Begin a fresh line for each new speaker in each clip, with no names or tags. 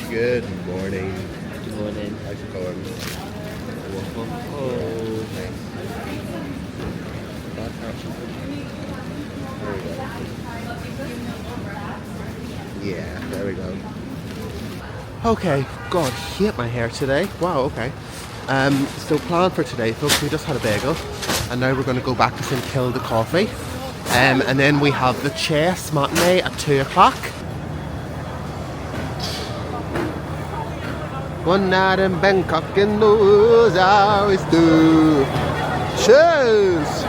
Good morning.
Good morning.
How's it going?
Oh.
Nice. There we go. Yeah, there we go. Okay, God, hate my hair today. Wow, okay. So plan for today, folks, we just had a bagel and now we're going to go back to St Kilda Coffee. And then we have the chess matinee at 2 o'clock. One night in Bangkok and those I always do. Cheers!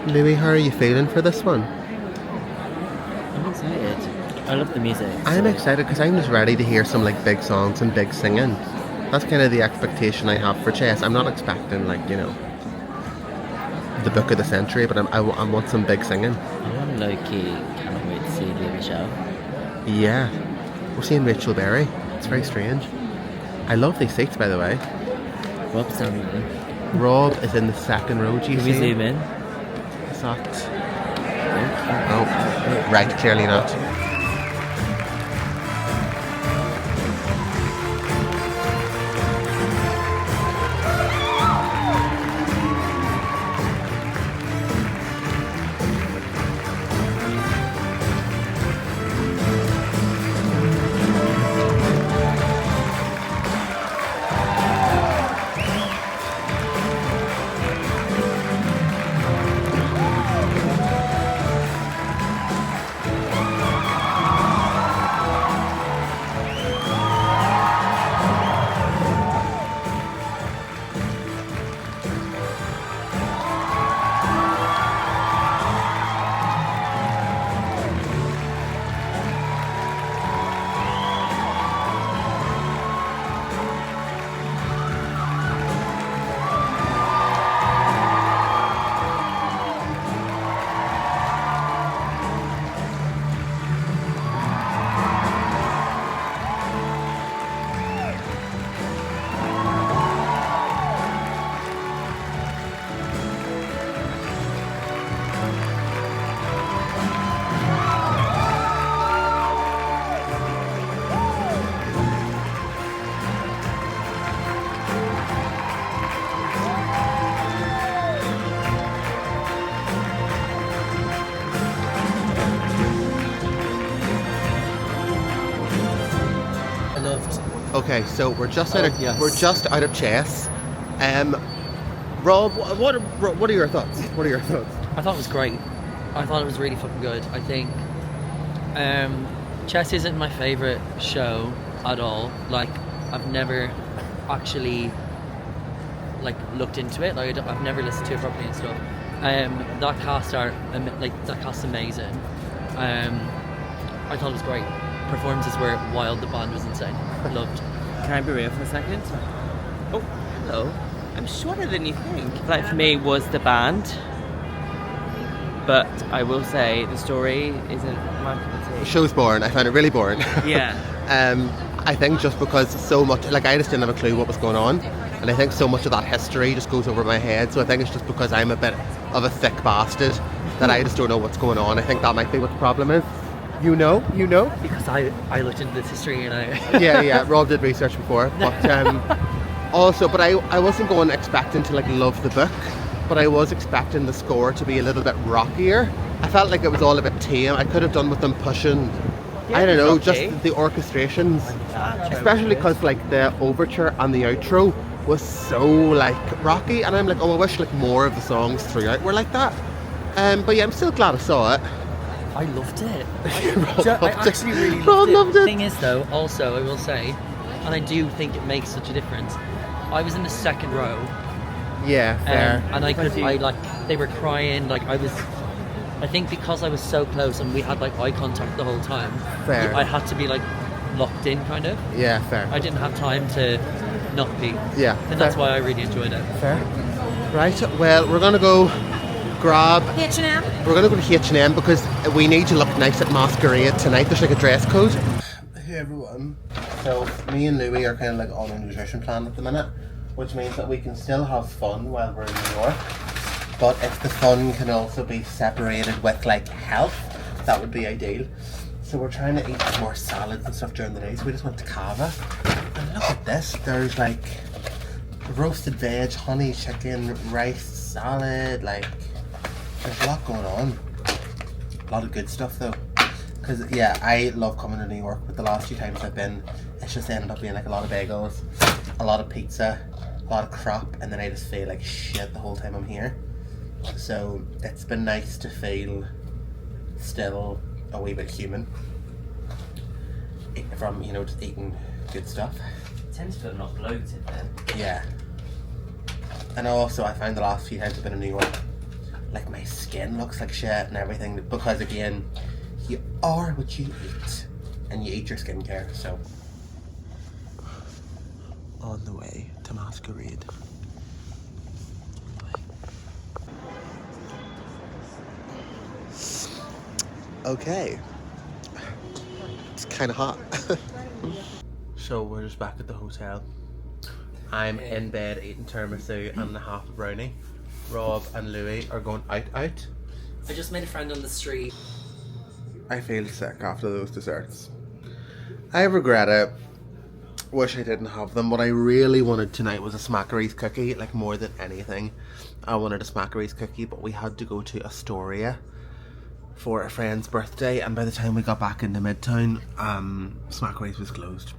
Louis, how are you feeling for this one?
I'm excited. I love the music.
I'm excited because I'm just ready to hear some like big songs and big singing. That's kind of the expectation I have for chess. I'm not expecting like, you know, the book of the century, but I want some big singing.
I'm low-key cannot wait to see the show.
Yeah. We're seeing Rachel Berry. It's very strange. I love these seats, by the way.
Rob's down there.
Rob is in the second row, do you
Can
see?
we zoom in?
Socks. Oh, right, clearly not. Okay, so we're just out of chess. Rob, what are your thoughts? What are your thoughts?
I thought it was great. I thought it was really fucking good. I think chess isn't my favourite show at all. Like, I've never actually like looked into it. Like, I've never listened to it properly and stuff. That cast is amazing. I thought it was great. Performances were wild. The band was insane. Loved.
Can I be real for a second? Oh, hello. I'm shorter than you think. Like, for me, was the band. But I will say the story isn't my cup of tea.
The show's boring. I found it really boring.
Yeah.
I think just because so much, like, I just didn't have a clue what was going on, and I think so much of that history just goes over my head. So I think it's just because I'm a bit of a thick bastard that I just don't know what's going on. I think that might be what the problem is. You know?
Because I looked into this history and I...
yeah, Rob did research before, but but I wasn't going expecting to like love the book, but I was expecting the score to be a little bit rockier. I felt like it was all a bit tame. I could have done with them pushing, I don't know, just the orchestrations, especially because like the overture and the outro was so like rocky, and I'm like, oh, I wish like more of the songs throughout were like that. But yeah, I'm still glad I saw it.
I loved it.
I
actually really loved it. The thing is, though, also I will say, and I do think it makes such a difference. I was in the second row.
Yeah, fair.
And they were crying. Like, I was I think because I was so close and we had like eye contact the whole time,
Fair.
I had to be like locked in kind of.
Yeah, fair.
I didn't have time to not be.
Yeah.
And that's
fair.
why I really enjoyed it.
Fair. Right, well, we're going to go grab...
H&M.
We're going to go to H&M because we need to look nice at Masquerade tonight. There's like a dress code. Hey everyone. So, me and Louie are kind of like on a nutrition plan at the minute, which means that we can still have fun while we're in New York. But if the fun can also be separated with like health, that would be ideal. So we're trying to eat more salads and stuff during the day. So we just went to Cava. And look at this. There's like roasted veg, honey, chicken, rice, salad. Like, there's a lot going on. A lot of good stuff though. Because yeah, I love coming to New York, but the last few times I've been, it's just ended up being like a lot of bagels, a lot of pizza, a lot of crap, and then I just feel like shit the whole time I'm here. So it's been nice to feel still a wee bit human from, you know, just eating good stuff.
It tends to feel not bloated then.
Yeah. And also I find the last few times I've been in New York, like my skin looks like shit and everything, because again, you are what you eat, and you eat your skincare. So on the way to Masquerade. Okay, it's kind of hot. So we're just back at the hotel. I'm in bed eating tiramisu and a half a brownie. Rob and Louie are going out.
I just made a friend on the street.
I feel sick after those desserts. I regret it. Wish I didn't have them. What I really wanted tonight was a Smackery's cookie, like more than anything. I wanted a Smackery's cookie, but we had to go to Astoria for a friend's birthday, and by the time we got back into Midtown, Smackery's was closed.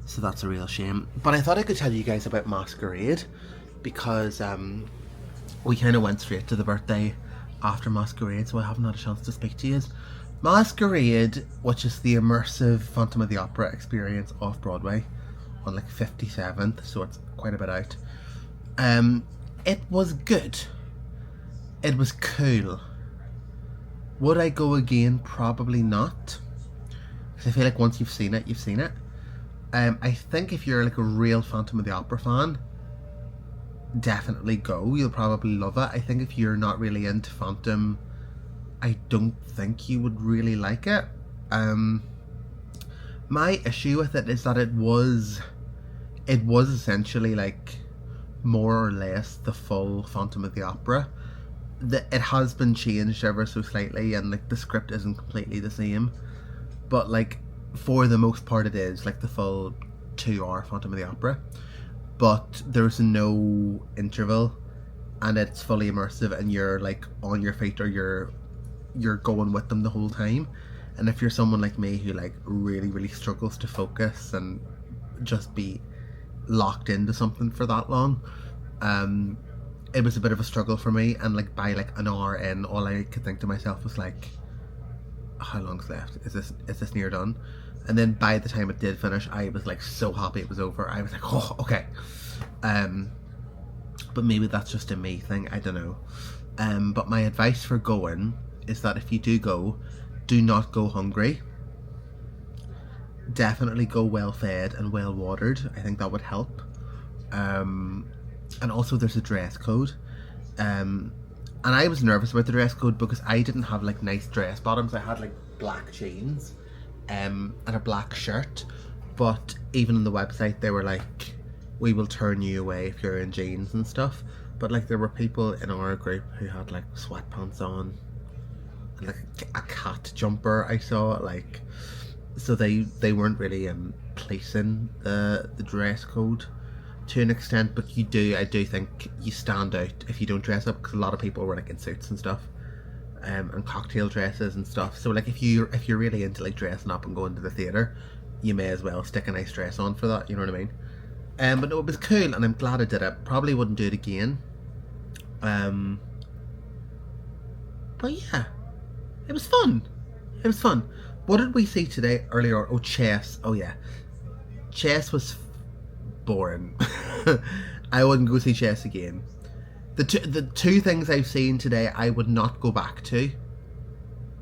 So that's a real shame. But I thought I could tell you guys about Masquerade, because we kind of went straight to the birthday after Masquerade, so I haven't had a chance to speak to you. Masquerade, which is the immersive Phantom of the Opera experience off Broadway on like 57th, so it's quite a bit out. It was good. It was cool. Would I go again? Probably not. Because I feel like once you've seen it, you've seen it. I think if you're like a real Phantom of the Opera fan, definitely go. You'll probably love it. I think if you're not really into Phantom, I don't think you would really like it. My issue with it is that it was essentially like more or less the full Phantom of the Opera. It has been changed ever so slightly, and like the script isn't completely the same, but like for the most part it is like the full 2-hour Phantom of the Opera, but there's no interval and it's fully immersive and you're like on your feet, or you're going with them the whole time. And if you're someone like me who like really struggles to focus and just be locked into something for that long, it was a bit of a struggle for me. And like by like an hour in, all I could think to myself was like, how long's left? Is this near done? And then by the time it did finish, I was like so happy it was over. I was like, oh, okay. But maybe that's just a me thing, I don't know. But my advice for going is that if you do go, do not go hungry. Definitely go well fed and well watered. I think that would help. And also there's a dress code. And I was nervous about the dress code because I didn't have like nice dress bottoms. I had like black jeans and a black shirt. But even on the website they were like, we will turn you away if you're in jeans and stuff. But like there were people in our group who had like sweatpants on, and like a cat jumper I saw, like, so they weren't really policing the dress code to an extent. But I do think you stand out if you don't dress up, because a lot of people were like in suits and stuff, and cocktail dresses and stuff. So like if you're really into like dressing up and going to the theatre, you may as well stick a nice dress on for that, you know what I mean? But no, it was cool and I'm glad I did it. Probably wouldn't do it again. But yeah, it was fun. It was fun. What did we see today earlier? Oh, chess. Oh yeah, chess was boring. I wouldn't go see chess again. The two things I've seen today I would not go back to,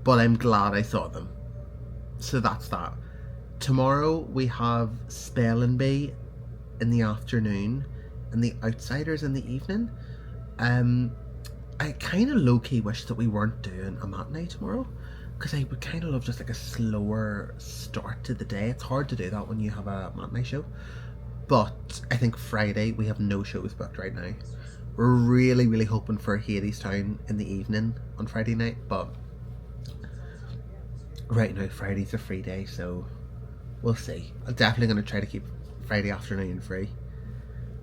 but I'm glad I saw them. So that's that. Tomorrow we have Spelling Bee in the afternoon and The Outsiders in the evening. I kind of low-key wish that we weren't doing a matinee tomorrow, because I would kind of love just like a slower start to the day. It's hard to do that when you have a matinee show. But I think Friday we have no shows booked right now. We're really, really hoping for Hadestown in the evening on Friday night, but right now Friday's a free day, so we'll see. I'm definitely going to try to keep Friday afternoon free.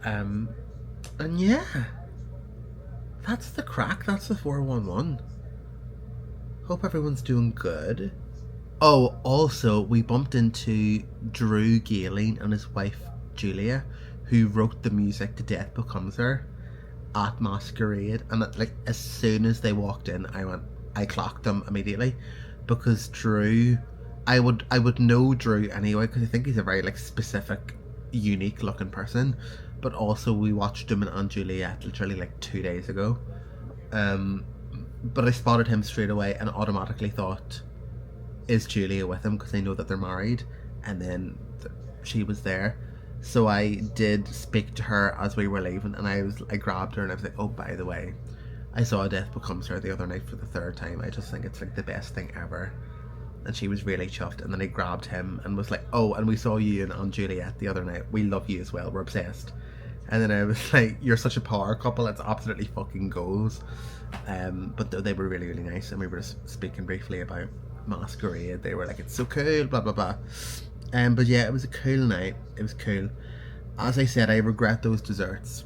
And yeah, that's the crack. That's the 411. Hope everyone's doing good. Oh, also, we bumped into Drew Galen and his wife Julia, who wrote the music to Death Becomes Her at Masquerade, and like as soon as they walked in, I clocked them immediately, because Drew, I would know Drew anyway, because I think he's a very like specific, unique looking person, but also we watched him and Juliet literally like 2 days ago, but I spotted him straight away and automatically thought, is Julia with him, because I know that they're married, and then she was there. So I did speak to her as we were leaving, and I grabbed her and I was like, oh, by the way, I saw Death Becomes Her the other night for the 3rd time. I just think it's like the best thing ever. And she was really chuffed. And then I grabbed him and was like, oh, and we saw you and Aunt Juliet the other night. We love you as well. We're obsessed. And then I was like, you're such a power couple. It's absolutely fucking goals. But they were really, really nice. And we were just speaking briefly about Masquerade. They were like, it's so cool, blah, blah, blah. But yeah, it was a cool night. It was cool. As I said, I regret those desserts,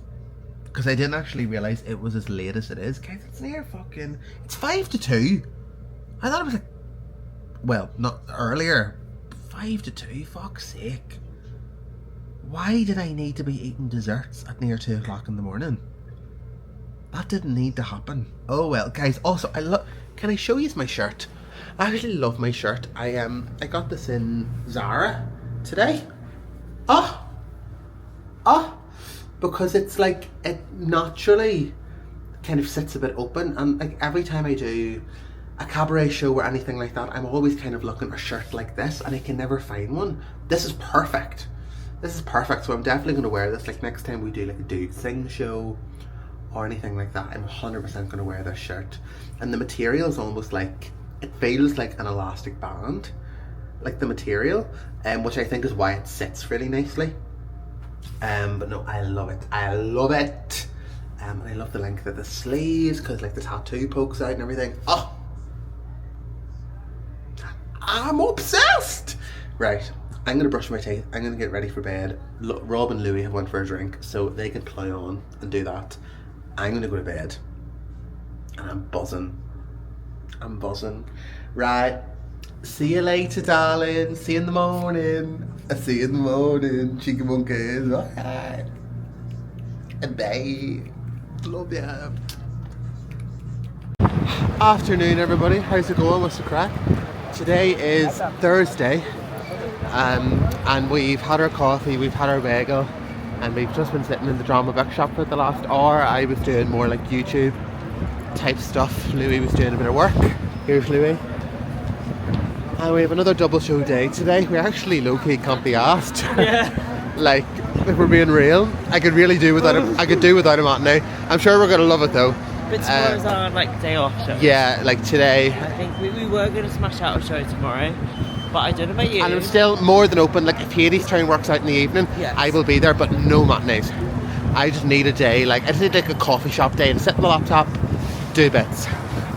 because I didn't actually realise it was as late as it is. Guys, it's near fucking... It's 5 to 2. I thought it was like... Well, not earlier. 5 to 2, fuck's sake. Why did I need to be eating desserts at near 2 o'clock in the morning? That didn't need to happen. Oh well, guys, also, can I show you my shirt? I actually love my shirt. I got this in Zara today. Because it's like, it naturally kind of sits a bit open, and like every time I do a cabaret show or anything like that, I'm always kind of looking for a shirt like this, and I can never find one. This is perfect. This is perfect, so I'm definitely going to wear this. Like next time we do like a Dude Sing show or anything like that, I'm 100% going to wear this shirt. And the material is almost like, it feels like an elastic band, like the material, which I think is why it sits really nicely. But no, I love it. I love it. And I love the length of the sleeves, because like the tattoo pokes out and everything. Oh, I'm obsessed. Right, I'm gonna brush my teeth. I'm gonna get ready for bed. Rob and Louie have went for a drink, so they can plow on and do that. I'm gonna go to bed, and I'm buzzing. I'm buzzing. Right. See you later, darling. See you in the morning. I'll see you in the morning. Cheeky monkeys. Alright. And bye. Love ya. Afternoon, everybody. How's it going? What's the crack? Today is Thursday. And we've had our coffee, we've had our bagel, and we've just been sitting in the drama bookshop for the last hour. I was doing more like YouTube type stuff. Louis was doing a bit of work. Here's Louis. And we have another double show day today. We actually low-key can't be asked. Yeah. Like, if we're being real, I could really do without him. I could do without a matinee. I'm sure we're gonna love it though.
But tomorrow's our like day off show.
Yeah, like today.
I think we were gonna smash out a show tomorrow, but I don't know about you.
And I'm still more than open. Like if Hadestown works out in the evening, yes, I will be there, but no matinees. I just need a day. Like I just need like a coffee shop day to sit on the laptop, do bits.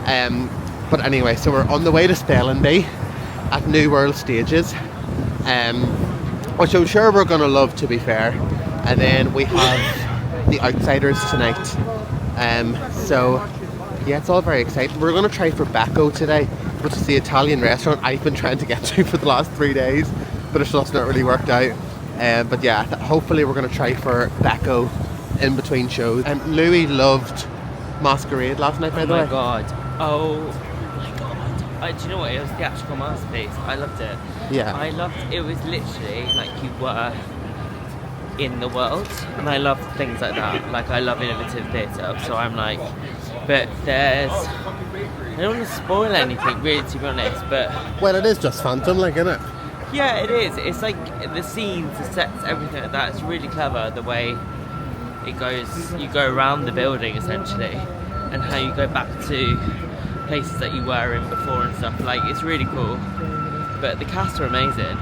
But anyway, so we're on the way to Spelling Bee at New World Stages, which I'm sure we're gonna love, to be fair. And then we have The Outsiders tonight. So yeah, it's all very exciting. We're gonna try for Becco today, which is the Italian restaurant I've been trying to get to for the last 3 days, but it's just not really worked out. But yeah, hopefully we're gonna try for Becco in between shows. Louis loved Masquerade last night, by the way.
Oh my god. Do you know what? It was theatrical masterpiece. I loved it.
Yeah.
I loved it. It was literally like you were in the world, and I love things like that. Like, I love innovative theatre, so I'm like, but there's, I don't want to spoil anything really, to be honest, but
Well, it is just Phantom, like, isn't it?
yeah, it is. It's like the scenes, the sets, everything like that. It's really clever the way it goes. You go around the building essentially, and how you go back to places that you were in before and stuff. Like, it's really cool. But the cast are amazing.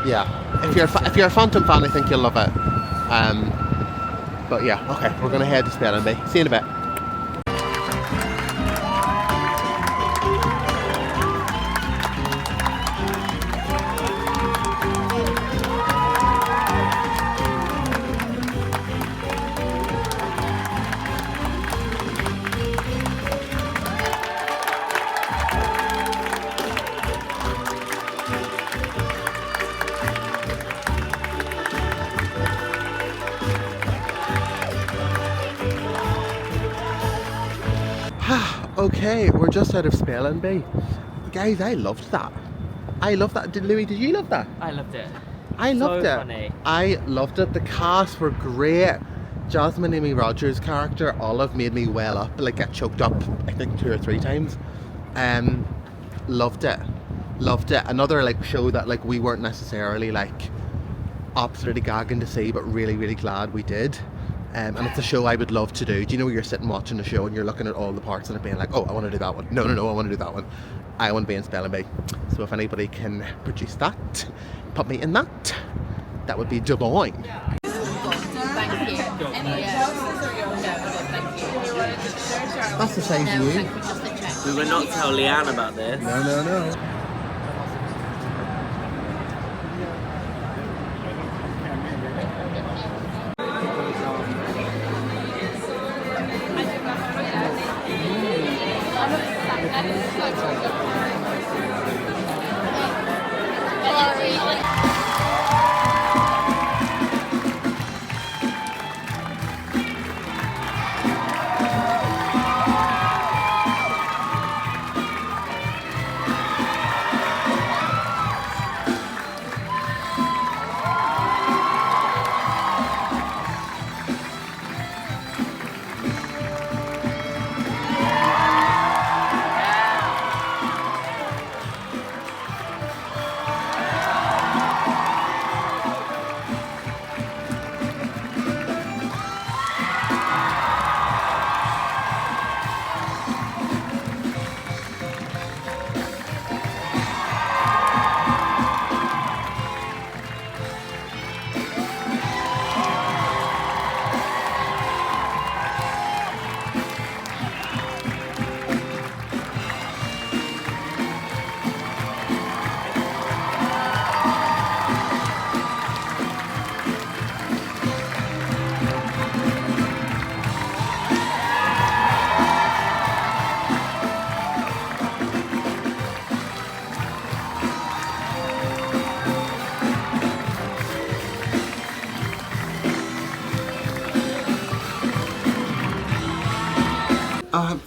Yeah. If you're a Phantom fan, I think you'll love it. But yeah, okay, we're gonna head to Spelling Bee. See you in a bit. Okay, we're just out of Spelling Bee. Guys, I loved that. I loved that. Louis, did you love that?
I loved it.
I loved
So
it.
funny.
I loved it. The cast were great. Jasmine Amy Rogers' character, Olive, made me well up, like get choked up, I think 2 or 3 times. Loved it. Loved it. Another like show that like we weren't necessarily like absolutely gagging to see, but really, really glad we did. And it's a show I would love to do. Do you know where you're sitting watching a show and you're looking at all the parts and it being like, oh, I want to do that one. No, I want to do that one. I want to be in Spelling Bee. So if anybody can produce that, put me in that. That would be divine.
Thank you. Any thank you.
That's the size
No,
you.
thank you. Just a check.
We will not tell Leanne about this.
No.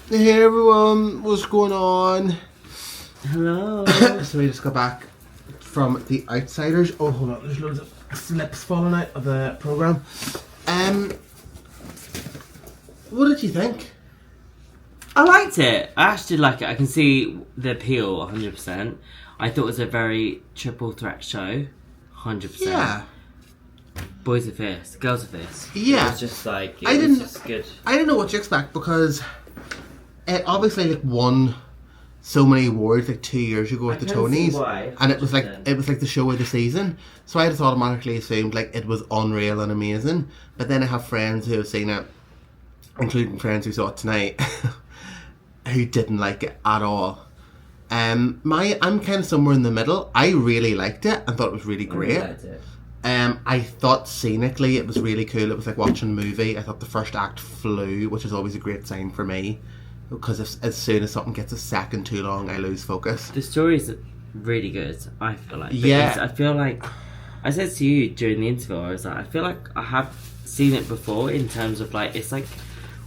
Hey everyone, what's going on?
Hello.
So we just got back from The Outsiders. Oh, hold on, there's loads of slips falling out of the programme. What did you think?
I liked it. I actually like it. I can see the appeal 100%. I thought it was a very triple threat show. 100%.
Yeah.
Boys are fierce. Girls are fierce.
Yeah.
It was just like,
I
it was
didn't-
just good.
I didn't know what to expect because it obviously like won so many awards like 2 years ago at the
can see
Tonys,
why,
and it was like
100%.
the show of the season. So I just automatically assumed like it was unreal and amazing. But then I have friends who have seen it, including friends who saw it tonight, who didn't like it at all. I'm kind of somewhere in the middle. I really liked it and thought it was really great.
I liked it.
I thought scenically it was really cool. It was like watching a movie. I thought the first act flew, which is always a great sign for me, because as soon as something gets a second too long, I lose focus.
The story's really good, I feel like.
Yeah.
Because I feel like, I said to you during the interview, I was like, I feel like I have seen it before in terms of like, it's like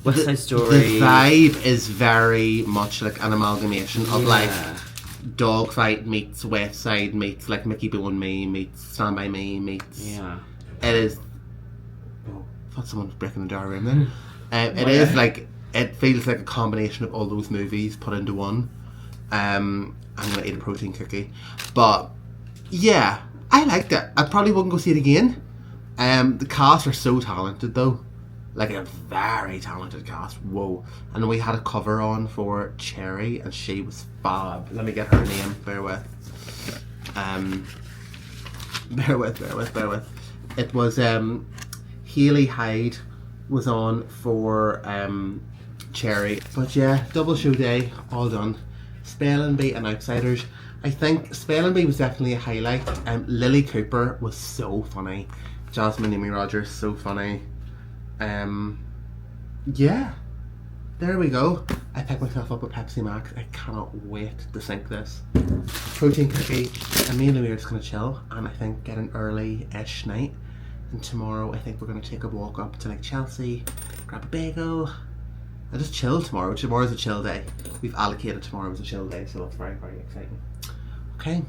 West Side Story.
The vibe is very much like an amalgamation of like Dogfight meets West Side meets like Mickey Boo and Me meets Stand By Me meets.
Yeah.
It is Oh, I thought someone was breaking the door room then. It is like, it feels like a combination of all those movies put into one. I'm gonna eat a protein cookie, but yeah, I liked it. I probably wouldn't go see it again. The cast are so talented though, like a very talented cast. Whoa! And we had a cover on for Cherry, and she was fab. Let me get her name. Bear with. Bear with. It was Hayley Hyde was on for Cherry, but yeah, double show day, all done. Spelling Bee and Outsiders. I think Spelling Bee was definitely a highlight. Lily Cooper was so funny. Jasmine Amy Rogers, so funny. Yeah, there we go. I picked myself up a Pepsi Max. I cannot wait to sink this. Protein cookie, and me and Louis are just gonna chill, and I think get an early-ish night. And tomorrow I think we're gonna take a walk up to like Chelsea, grab a bagel, and just chill tomorrow. Tomorrow's a chill day. We've allocated tomorrow as a chill day, so that's very, very exciting. Okay,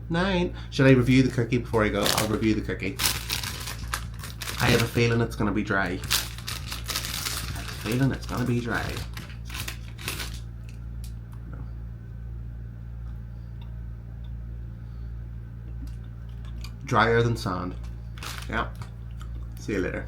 9. Should I review the cookie before I go? I'll review the cookie. I have a feeling it's gonna be dry. I have a feeling it's gonna be dry. Drier than sand. Yeah. See you later.